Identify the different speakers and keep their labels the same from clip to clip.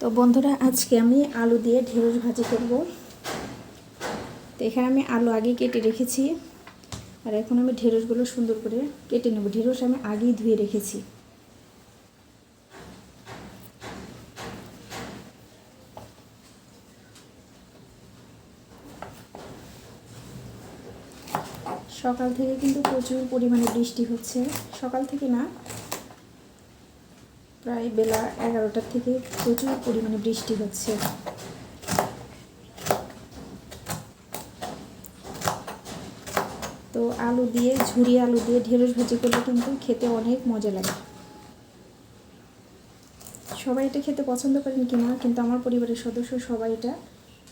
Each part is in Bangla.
Speaker 1: তো বন্ধুরা, আজকে আমি আলু দিয়ে ঢেঁড়স ভাজি করব। তো এখানে আমি আলু আগে কেটে রেখেছি, আর এখন আমি ঢেঁড়সগুলো সুন্দর করে কেটে নেব। ঢেঁড়স আমি আগেই ধুয়ে রেখেছি। সকাল থেকে কিন্তু প্রচুর পরিমাণে বৃষ্টি হচ্ছে। সকাল থেকে না, প্রায় বেলা 11টার থেকে প্রচুর পরিমাণে বৃষ্টি হচ্ছে। তো আলু দিয়ে, ঝুরি আলু দিয়ে ঢেঁড়স ভাজি করলে কিন্তু খেতে অনেক মজা লাগে। সবাই এটা খেতে পছন্দ করেন কি না, কিন্তু আমার পরিবারের সদস্য সবাই এটা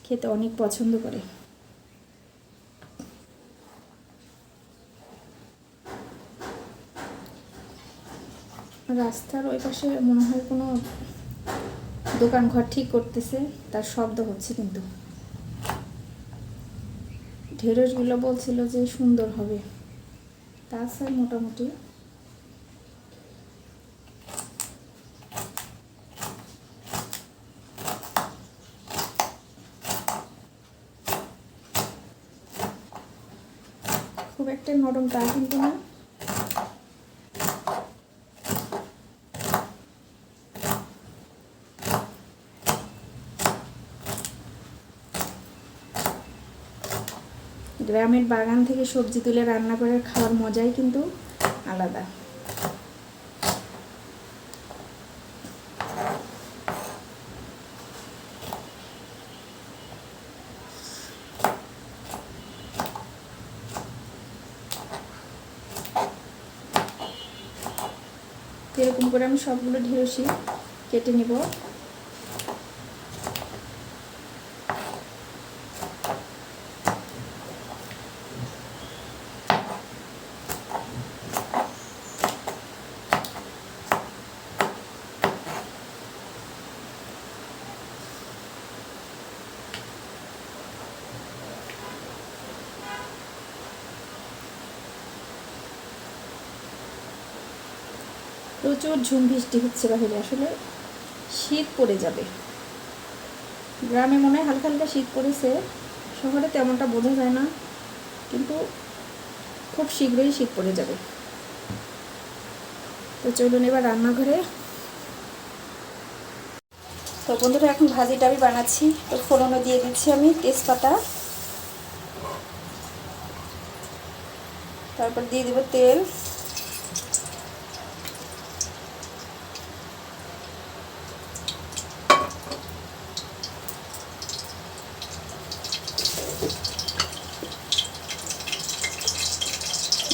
Speaker 1: খেতে অনেক পছন্দ করে। রাস্তার ওই পাশে মনে হয় কোনো দোকান ঘর ঠিক করতেছে, তার শব্দ হচ্ছে। কিন্তু ঢেঁড়সগুলো বলছিল যে সুন্দর হবে, তা আছে মোটামুটি। খুব একটা নরম তা কিন্তু না। গ্রামের বাগান থেকে সবজি তুলে রান্না করে খাওয়ার মজাই কিন্তু আলাদা। এরকম করে আমি সবগুলো ঢেঁড়সই কেটে নিব। প্রচুর ঝুম বৃষ্টি হচ্ছে বাইরে, আসলে শীত পড়ে যাবে। গ্রামে মনে হয় হালকা হালকা শীত পড়েছে, শহরে তেমনটা বোঝা যায় না, কিন্তু খুব শীঘ্রই শীত পড়ে যাবে। তো চলুন এবার রান্নাঘরে। তো বন্ধুরা, এখন ভাজিটা আমি বানাচ্ছি। তো ফোড়নে দিয়ে দিচ্ছি আমি তেজপাতা, তারপর দিয়ে দেব তেল,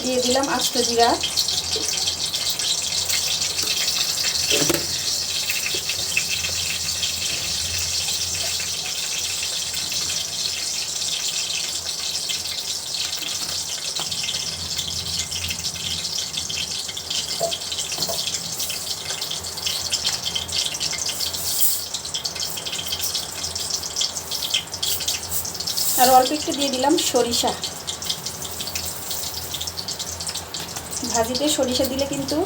Speaker 1: দিয়ে দিলাম আস্ত জিরা, আর অল্প একটু দিয়ে দিলাম সরিষা। ভাজিতে সরিষা দিলে কিন্তু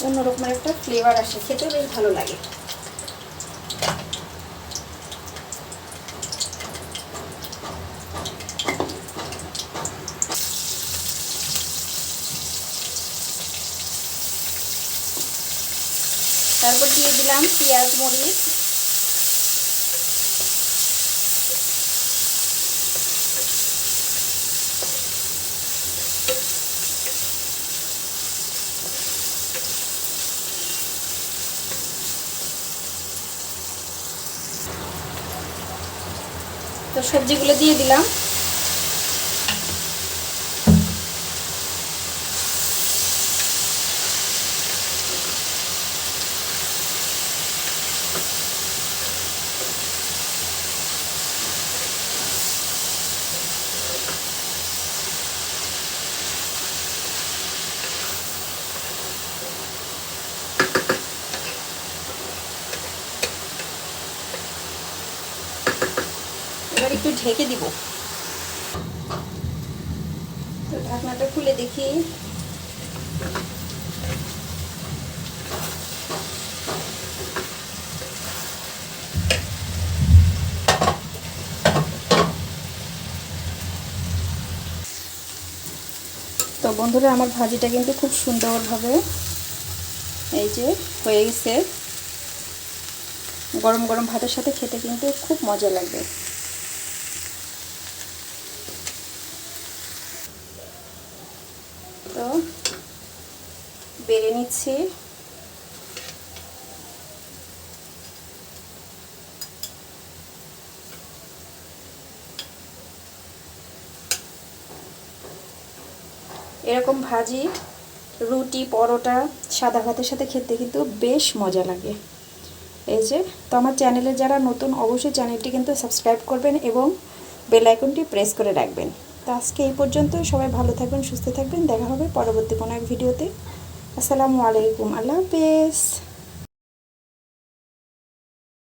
Speaker 1: অন্যরকমের একটা ফ্লেভার আসে, খেতেও বেশ ভালো লাগে। তারপর দিয়ে দিলাম পেঁয়াজ মরিচ, তো সবজিগুলো দিয়ে দিলাম। এবার একটু ঢেকে দিব। তো ঢাকনাটা খুলে দেখি। তো বন্ধুরা, আমার ভাজিটা কিন্তু খুব সুন্দরভাবে এই যে হয়ে গেছে। গরম গরম ভাতের সাথে খেতে কিন্তু খুব মজা লাগবে। তো বেড়ে নিচ্ছি। এরকম ভাজি রুটি, পরোটা, সাদা ভাতের সাথে খেতে কিন্তু বেশ মজা লাগে। এই যে, তো আমার চ্যানেলে যারা নতুন অবশ্যই চ্যানেলটি কিন্তু সাবস্ক্রাইব করবেন এবং বেল আইকনটি প্রেস করে রাখবেন। তো আজকে এই পর্যন্তই। সবাই ভালো থাকবেন, সুস্থ থাকবেন। দেখা হবে পরবর্তী কোনো এক ভিডিওতে। আসসালামু আলাইকুম, আল্লাহ হাফেজ।